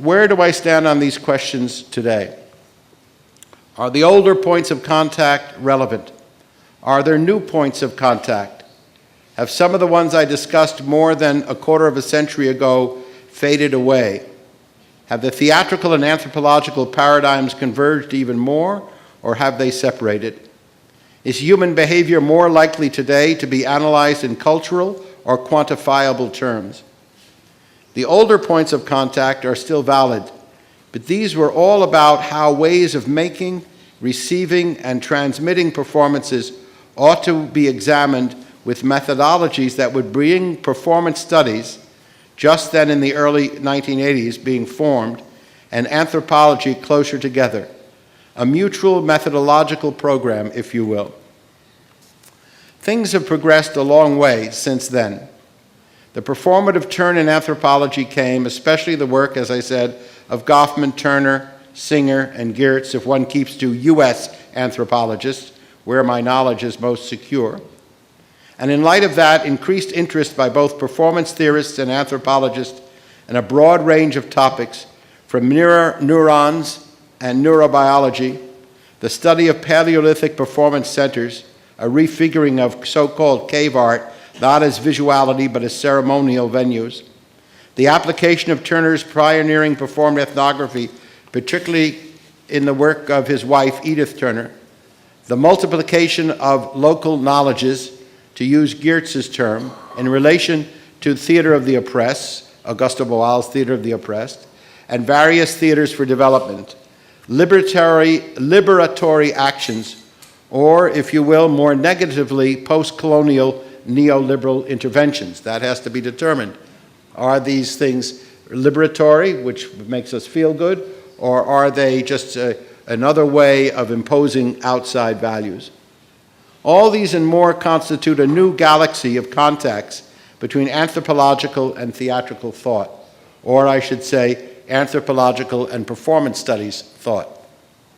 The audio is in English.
Where do I stand on these questions today? Are the older points of contact relevant? Are there new points of contact? Have some of the ones I discussed more than a quarter of a century ago faded away? Have the theatrical and anthropological paradigms converged even more, or have they separated? Is human behavior more likely today to be analyzed in cultural or quantifiable terms? The older points of contact are still valid, but these were all about how ways of making, receiving, and transmitting performances ought to be examined with methodologies that would bring performance studies, just then in the early 1980s being formed, and anthropology closer together, a mutual methodological program, if you will. Things have progressed a long way since then. The performative turn in anthropology came, especially the work, as I said, of Goffman, Turner, Singer, and Geertz, if one keeps to U.S. anthropologists, where my knowledge is most secure. And in light of that, increased interest by both performance theorists and anthropologists in a broad range of topics, from mirror neurons and neurobiology, the study of Paleolithic performance centers, a refiguring of so-called cave art, not as visuality but as ceremonial venues, the application of Turner's pioneering performed ethnography, particularly in the work of his wife, Edith Turner, the multiplication of local knowledges, to use Geertz's term, in relation to theater of the oppressed, Augusto Boal's Theater of the Oppressed, and various theaters for development, liberatory actions, or, if you will, more negatively, post-colonial neoliberal interventions. That has to be determined. Are these things liberatory, which makes us feel good, or are they just another way of imposing outside values? All these and more constitute a new galaxy of contacts between anthropological and theatrical thought, or I should say, anthropological and performance studies thought.